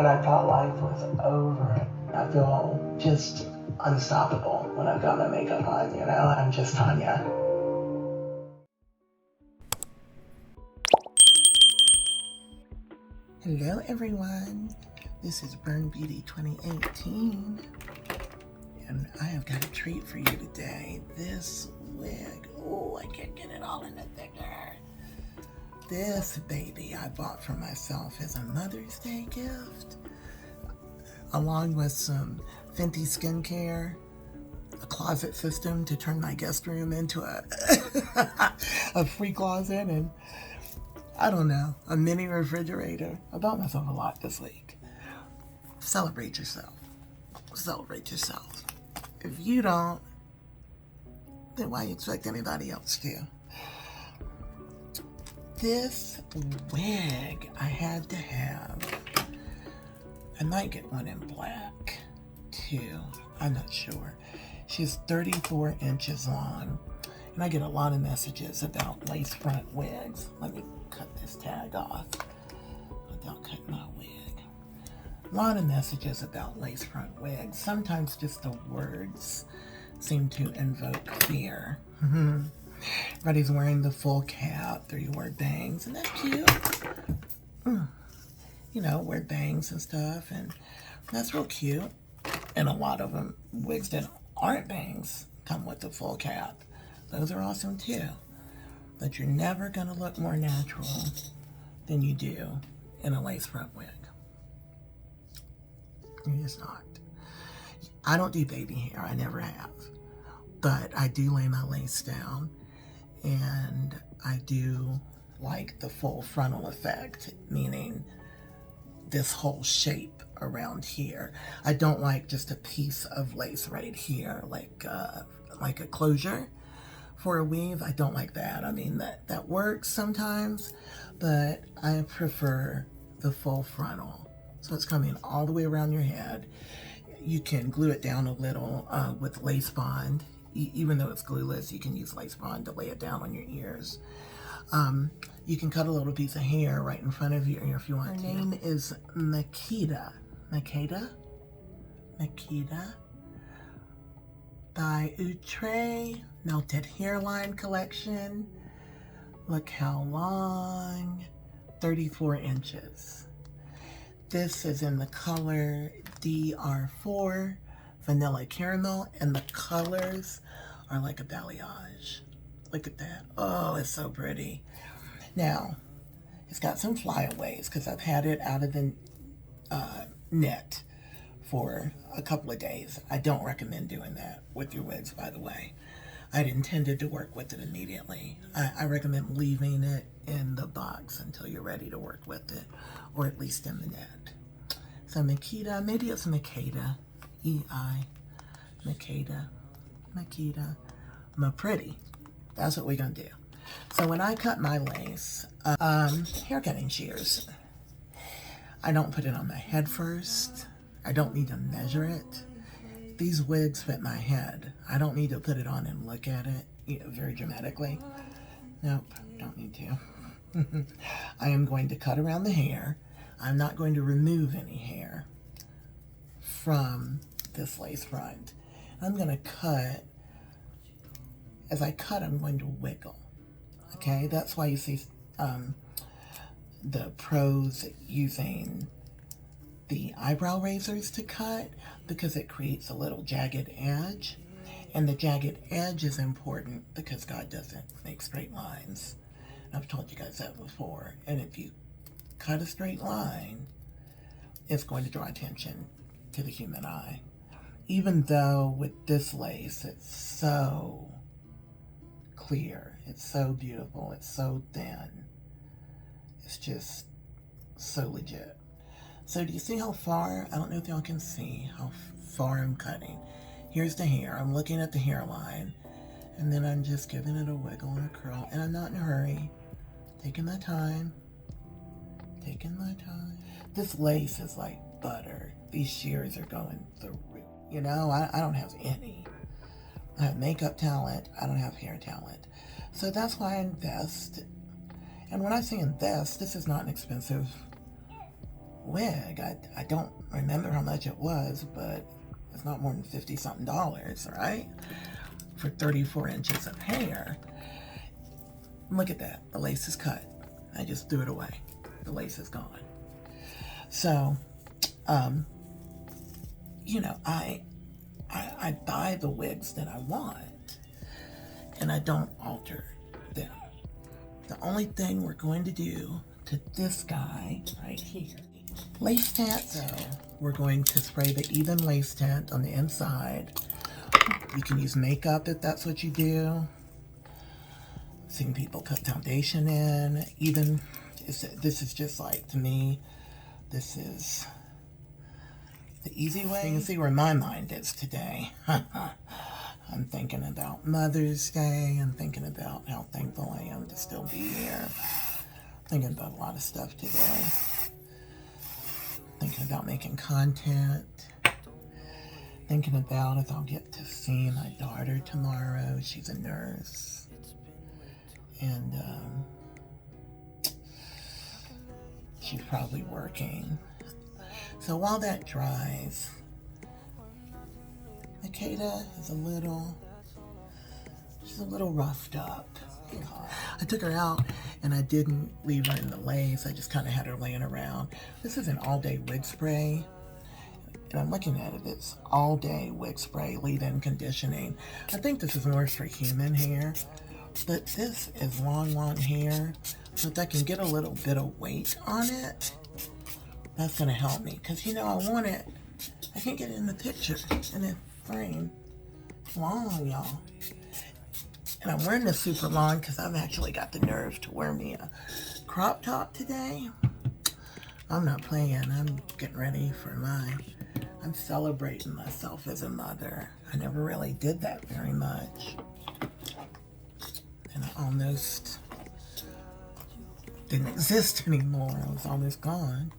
when I thought life was over. I feel just unstoppable when I've got my makeup on, you know? I'm just Tanya. Hello everyone, this is Burn Beauty 2018, and I have got a treat for you today. This wig, oh, I can't get it all in the picture. This baby I bought for myself as a Mother's Day gift, along with some Fenty skincare, a closet system to turn my guest room into a free closet, and I don't know, a mini refrigerator. I bought myself a lot this week. Celebrate yourself. Celebrate yourself. If you don't, then why you expect anybody else to? This wig I had to have. I might get one in black too. I'm not sure. She's 34 inches long. And I get a lot of messages about lace front wigs. Let me cut this tag off without cutting my wig. A lot of messages about lace front wigs. Sometimes just the words seem to invoke fear. Everybody's wearing the full cap, or you wear bangs. Isn't that cute? You know, wear bangs and stuff, and that's real cute. And a lot of them, wigs that aren't bangs, come with the full cap. Those are awesome too, but you're never going to look more natural than you do in a lace front wig. You're just not. I don't do baby hair, I never have, but I do lay my lace down, and I do like the full frontal effect, meaning this whole shape around here. I don't like just a piece of lace right here, like a closure. For a weave, I don't like that. I mean, that works sometimes, but I prefer the full frontal. So it's coming all the way around your head. You can glue it down a little with lace bond. Even though it's glueless, you can use lace bond to lay it down on your ears. You can cut a little piece of hair right in front of your ear if you want to. Her name is Makeida. Makeida? Makeida. By Outre Melted Hairline collection. Look how long, 34 inches. This is in the color DR4, Vanilla Caramel, and the colors are like a balayage. Look at that. Oh, it's so pretty. Now, it's got some flyaways because I've had it out of the net for a couple of days. I don't recommend doing that with your wigs, by the way. I'd intended to work with it immediately. I recommend leaving it in the box until you're ready to work with it, or at least in the net. So Makeida, maybe it's Makeida, E-I, Makeida, Makeida, pretty. That's what we're gonna do. So when I cut my lace, hair cutting shears, I don't put it on my head first. I don't need to measure it. These wigs fit my head. I don't need to put it on and look at it, you know, very dramatically. Nope, don't need to. I am going to cut around the hair. I'm not going to remove any hair from this lace front. I'm going to cut. As I cut, I'm going to wiggle. Okay, that's why you see the pros using the eyebrow razors to cut, because it creates a little jagged edge. And the jagged edge is important because God doesn't make straight lines. I've told you guys that before. And if you cut a straight line, it's going to draw attention to the human eye. Even though with this lace, it's so clear, it's so beautiful, it's so thin. It's just so legit. So do you see how far? I don't know if y'all can see how far I'm cutting. Here's the hair. I'm looking at the hairline, and then I'm just giving it a wiggle and a curl, and I'm not in a hurry. Taking my time. Taking my time. This lace is like butter. These shears are going through. You know, I don't have any. I have makeup talent. I don't have hair talent. So that's why I invest. And when I say invest, this is not an expensive wig. I don't remember how much it was, but it's not more than $50 something, right? For 34 inches of hair. Look at that, the lace is cut. I just threw it away. The lace is gone. So, you know, I buy the wigs that I want, and I don't alter them. The only thing we're going to do to this guy right here, lace tint. So we're going to spray the even lace tint on the inside. You can use makeup if that's what you do. I've seen people put foundation in. Even this is just like, to me, this is the easy way. You can see where my mind is today. I'm thinking about Mother's Day. I'm thinking about how thankful I am to still be here. Thinking about a lot of stuff today. Thinking about making content. Thinking about if I'll get to see my daughter tomorrow. She's a nurse. And she's probably working. So while that dries, Makeida is she's a little roughed up. I took her out and I didn't leave her in the lace. I just kind of had her laying around. This is an all-day wig spray. And I'm looking at it, it's all-day wig spray, leave-in conditioning. I think this is more for human hair. But this is long hair. So if I can get a little bit of weight on it, that's going to help me. Because, you know, I want it, I can't get it in the picture, in the frame. It's long, y'all. And I'm wearing this super long because I've actually got the nerve to wear me a crop top today. I'm not playing. I'm getting ready for I'm celebrating myself as a mother. I never really did that very much. And I almost didn't exist anymore. I was almost gone.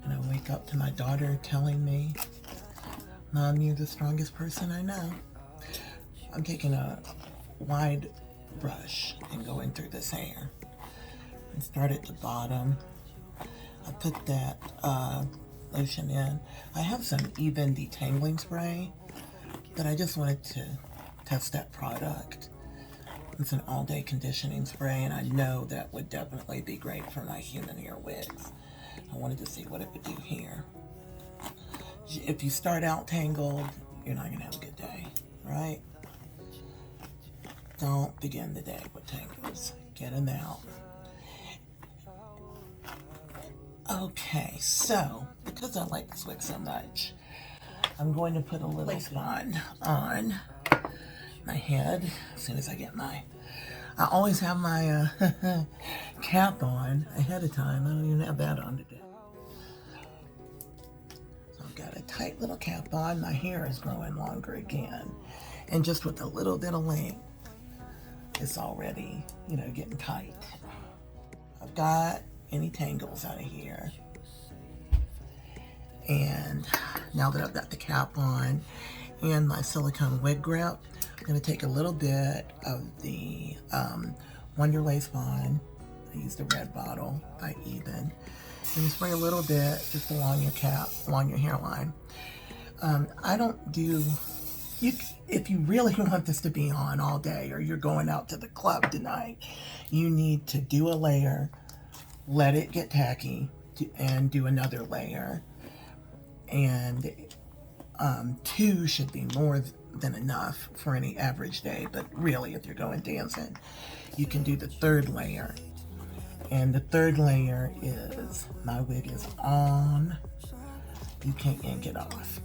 And I wake up to my daughter telling me, Mom, you're the strongest person I know. I'm taking a wide brush and going through this hair. And start at the bottom. I put that lotion in. I have some even detangling spray, but I just wanted to test that product. It's an all-day conditioning spray, and I know that would definitely be great for my human hair wigs. I wanted to see what it would do here. If you start out tangled, you're not going to have a good day, right? Don't begin the day with tangles. Get them out. Okay, so, because I like this wig so much, I'm going to put a little lace bond on my head as soon as I get I always have my cap on ahead of time. I don't even have that on today. So I've got a tight little cap on. My hair is growing longer again. And just with a little bit of length, it's already, you know, getting tight. I've got any tangles out of here. And now that I've got the cap on and my silicone wig grip, I'm going to take a little bit of the Wonder Lace Bond. I used the red bottle by Even. And you spray a little bit just along your cap, along your hairline. I don't do, if you really want this to be on all day or you're going out to the club tonight, you need to do a layer, let it get tacky, and do another layer. And 2 should be more than enough for any average day, but really if you're going dancing, you can do the 3rd layer. And the 3rd layer is, my wig is on, you can't yank it off.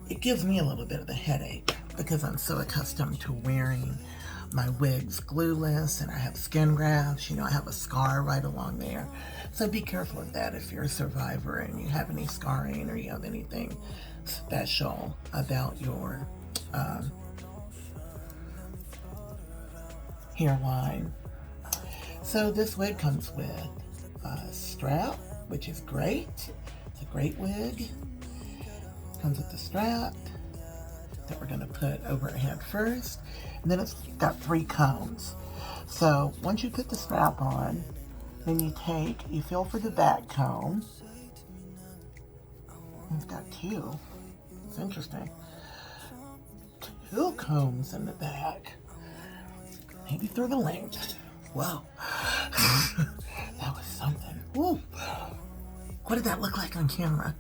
It gives me a little bit of a headache because I'm so accustomed to wearing my wigs glueless, and I have skin grafts. You know, I have a scar right along there. So be careful of that if you're a survivor and you have any scarring or you have anything special about your hairline. So this wig comes with a strap, which is great. It's a great wig. Comes with the strap that we're going to put over her head first. And then it's got 3 combs. So once you put the strap on, Then you feel for the back comb. It's got two. It's interesting. Two combs in the back. Maybe through the length. Whoa. That was something. Woo. What did that look like on camera?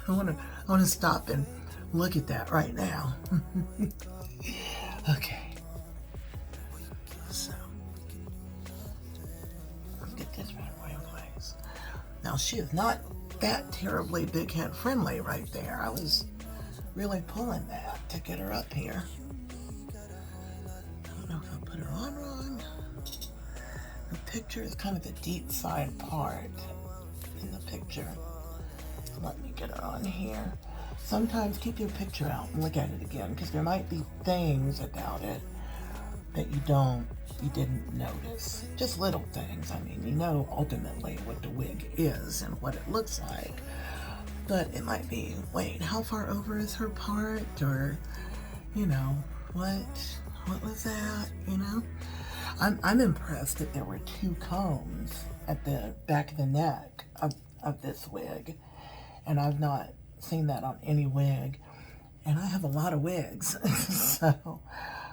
I wanna stop and look at that right now. Okay. So let's get this right in place. Now she is not that terribly big head friendly right there. I was really pulling that to get her up here. I don't know if I put her on wrong. The picture is kind of the deep side part in the picture. Let me get her on here. Sometimes keep your picture out and look at it again, because there might be things about it that you didn't notice. Just little things. I mean, you know ultimately what the wig is and what it looks like. But it might be, wait, how far over is her part? Or, you know, what was that, you know? I'm impressed that there were two combs at the back of the neck of this wig. And I've not seen that on any wig. And I have a lot of wigs. So,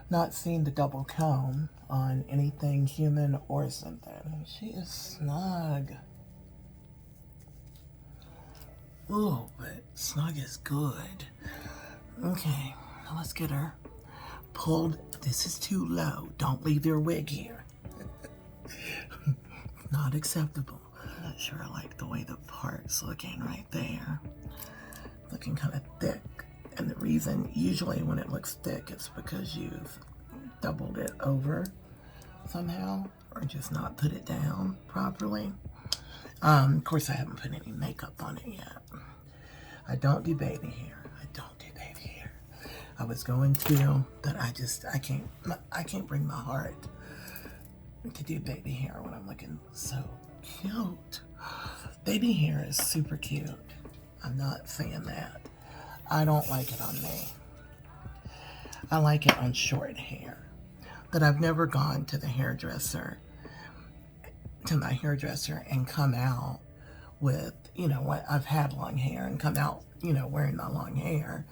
not seen the double comb on anything human or something. She is snug. Ooh, but snug is good. Okay, now let's get her pulled. This is too low. Don't leave your wig here. Not acceptable. I'm not sure I like the way the part's looking right there. Looking kind of thick. And the reason, usually when it looks thick, it's because you've doubled it over somehow, or just not put it down properly. Of course, I haven't put any makeup on it yet. I don't do baby hair. I don't do baby hair. I was going to, but I can't bring my heart to do baby hair when I'm looking so cute. Baby hair is super cute. I'm not saying that. I don't like it on me. I like it on short hair. But I've never gone to the hairdresser, and come out with, you know, what I've had long hair and come out, you know, wearing my long hair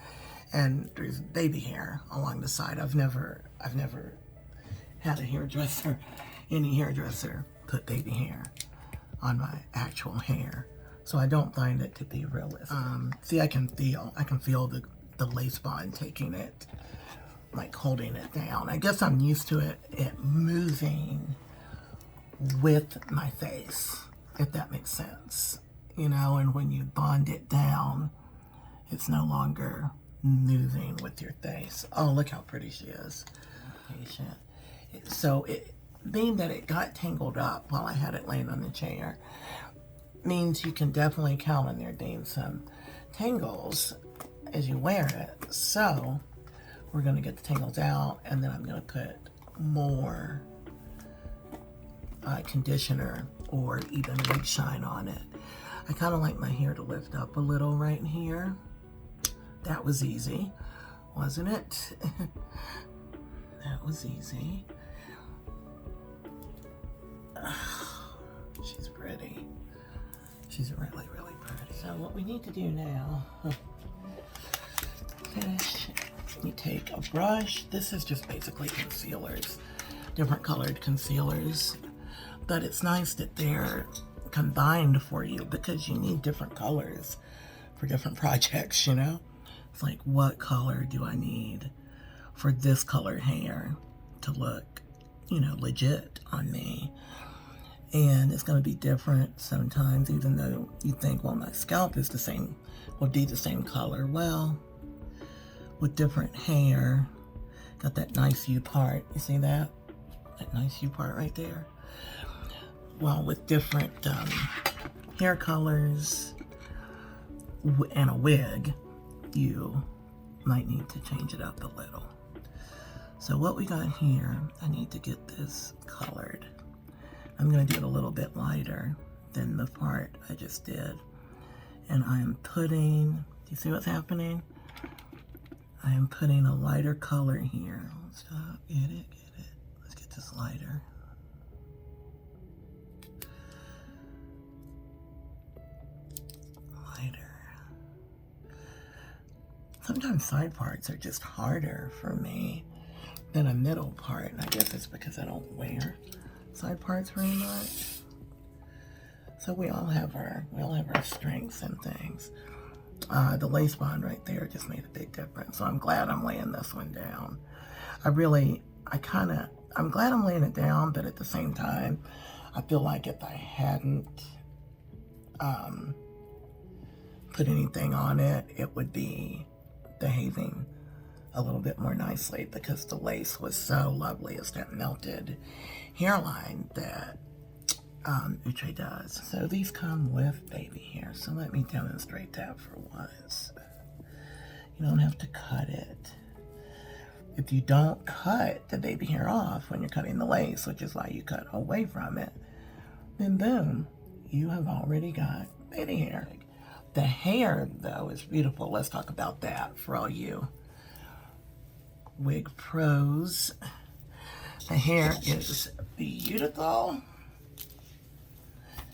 and there's baby hair along the side. I've never had a hairdresser, any hairdresser, put baby hair on my actual hair. So I don't find it to be realistic. See, I can feel the lace bond taking it, like holding it down. I guess I'm used to it moving with my face, if that makes sense. You know, and when you bond it down, it's no longer moving with your face. Oh, look how pretty she is. Patient. So being that it got tangled up while I had it laying on the chair, means you can definitely count on there being some tangles as you wear it. So we're going to get the tangles out, and then I'm going to put more conditioner or even wig shine on it. I kind of like my hair to lift up a little right here. That was easy, wasn't it? That was easy. She's pretty. She's really, really pretty. So what we need to do now, finish, you take a brush. This is just basically concealers, different colored concealers. But it's nice that they're combined for you because you need different colors for different projects, you know? It's like, what color do I need for this color hair to look, you know, legit on me? And it's going to be different sometimes, even though you think, well, my scalp is the same, will be the same color. Well, with different hair, got that nice U part. You see that? That nice U part right there. Well, with different hair colors and a wig, you might need to change it up a little. So what we got here, I need to get this colored. I'm going to do it a little bit lighter than the part I just did. And I'm putting, do you see what's happening? I am putting a lighter color here. Stop, get it. Let's get this lighter. sometimes side parts are just harder for me than a middle part. And I guess it's because I don't wear side parts very much. So we all have our strengths and things. The lace bond right there just made a big difference. So I'm glad I'm laying this one down. I'm glad I'm laying it down, but at the same time, I feel like if I hadn't put anything on it, it would be behaving a little bit more nicely because the lace was so lovely. It's that melted hairline that Outre does. So these come with baby hair. So let me demonstrate that for once. You don't have to cut it. If you don't cut the baby hair off when you're cutting the lace, which is why you cut away from it, then boom, you have already got baby hair. The hair, though, is beautiful. Let's talk about that for all you wig pros. The hair is beautiful.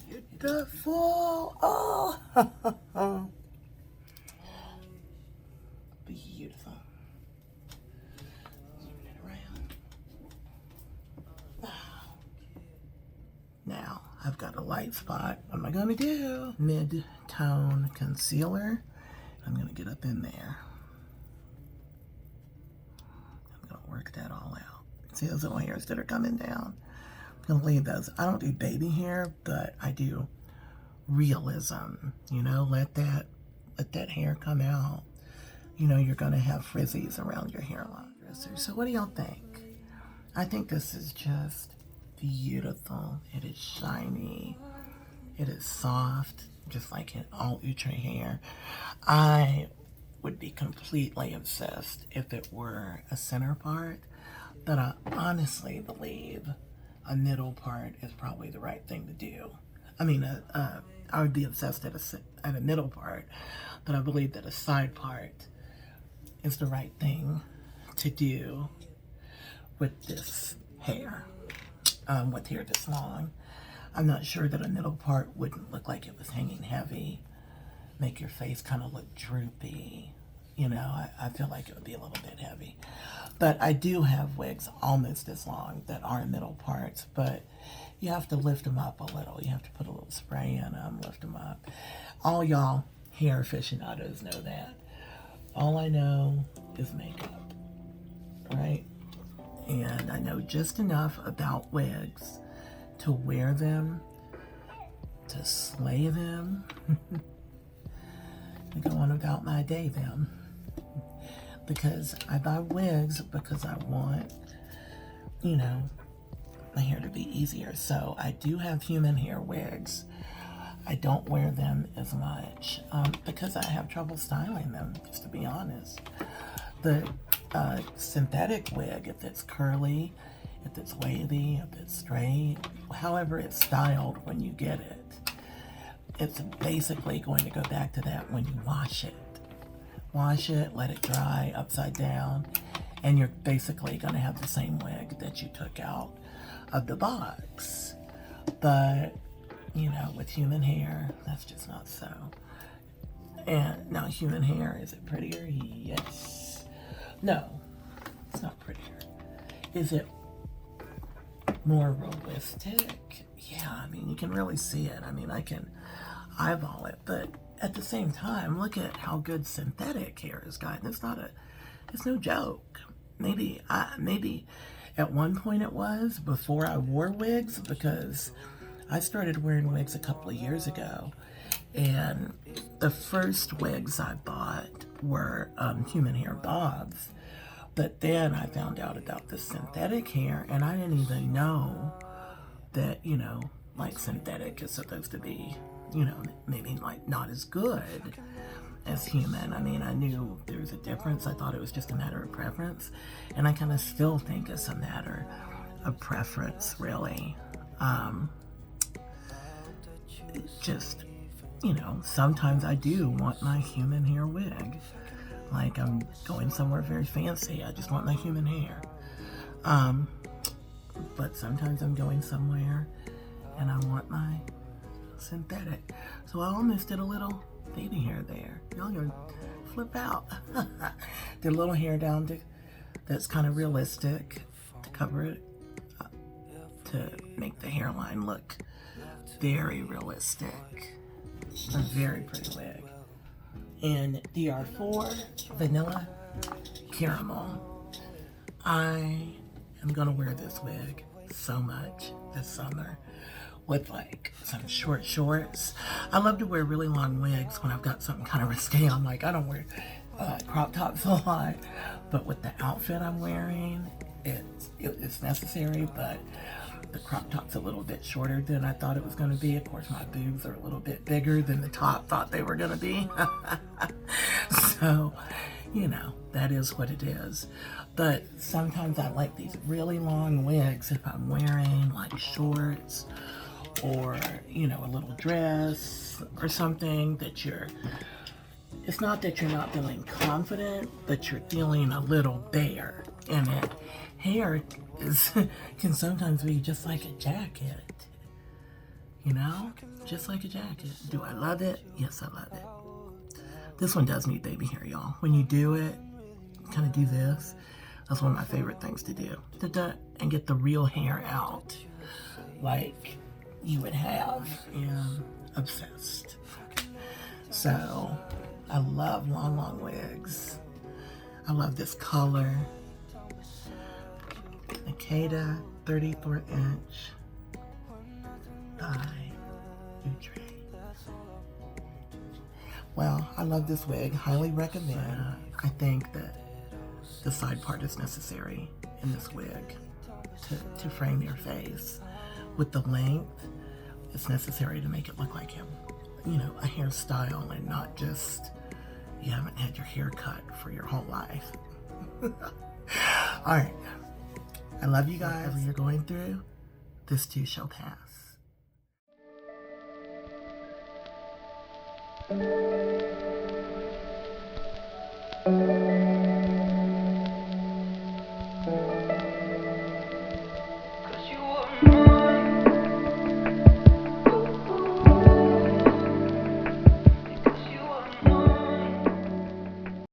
Beautiful. Oh, beautiful. Zoom it around. Now, I've got a light spot. What am I going to do? Mid-tone concealer. I'm going to get up in there. I'm going to work that all out. See those little hairs that are coming down? I'm going to leave those. I don't do baby hair, but I do realism. You know, let that hair come out. You know, you're going to have frizzies around your hairline. So what do y'all think? I think this is just beautiful. It is shiny. It is soft, just like in all Outre hair. I would be completely obsessed if it were a center part, but I honestly believe a middle part is probably the right thing to do. I mean, I would be obsessed at a middle part, but I believe that a side part is the right thing to do with this hair, with hair this long. I'm not sure that a middle part wouldn't look like it was hanging heavy, make your face kind of look droopy. You know, I feel like it would be a little bit heavy. But I do have wigs almost as long that are middle parts, but you have to lift them up a little. You have to put a little spray in them, lift them up. All y'all hair aficionados know that. All I know is makeup, right? And I know just enough about wigs to wear them, to slay them, to go on about my day them. Because I buy wigs because I want, you know, my hair to be easier. So I do have human hair wigs. I don't wear them as much because I have trouble styling them, just to be honest. The synthetic wig, if it's curly, if it's wavy, if it's straight, however it's styled when you get it, it's basically going to go back to that when you wash it. Wash it, let it dry upside down, and you're basically going to have the same wig that you took out of the box. But, you know, with human hair, that's just not so. And now human hair, is it prettier? Yes. No, it's not prettier. Is it more realistic? Yeah, I mean, you can really see it. I mean, I can eyeball it, but at the same time, look at how good synthetic hair has gotten. It's no joke. Maybe at one point it was before I wore wigs, because I started wearing wigs a couple of years ago, and the first wigs I bought were human hair bobs. But then I found out about the synthetic hair, and I didn't even know that, you know, like synthetic is supposed to be, you know, maybe like not as good as human. I mean, I knew there was a difference. I thought it was just a matter of preference, and I kind of still think it's a matter of preference, really. Just, you know, sometimes I do want my human hair wig. Like I'm going somewhere very fancy, I just want my human hair. But sometimes I'm going somewhere and I want my synthetic. So I almost did a little baby hair there. Y'all are flip out. Did a little hair down that's kind of realistic to cover it, to make the hairline look very realistic. A very pretty wig. And DR4 Vanilla Caramel. I am gonna wear this wig so much this summer with like some short shorts. I love to wear really long wigs when I've got something kind of risque. I'm like, I don't wear crop tops a lot, but with the outfit I'm wearing, it's necessary, but the crop top's a little bit shorter than I thought it was going to be. Of course, my boobs are a little bit bigger than the top thought they were going to be. So, you know, that is what it is. But sometimes I like these really long wigs if I'm wearing like shorts or, you know, a little dress or something that it's not that you're not feeling confident, but you're feeling a little bare in it. Hair can sometimes be just like a jacket, you know, just like a jacket. Do I love it? Yes, I love it. This one does need baby hair, y'all. When you do it, kind of do this. That's one of my favorite things to do. And get the real hair out, like you would have in Obsessed. So, I love long wigs. I love this color. Makeida 34-inch by Outre. Well, I love this wig. Highly recommend. I think that the side part is necessary in this wig to frame your face. With the length, it's necessary to make it look like a hairstyle and not just you haven't had your hair cut for your whole life. All right. I love you guys. Whatever you're going through, this too shall pass.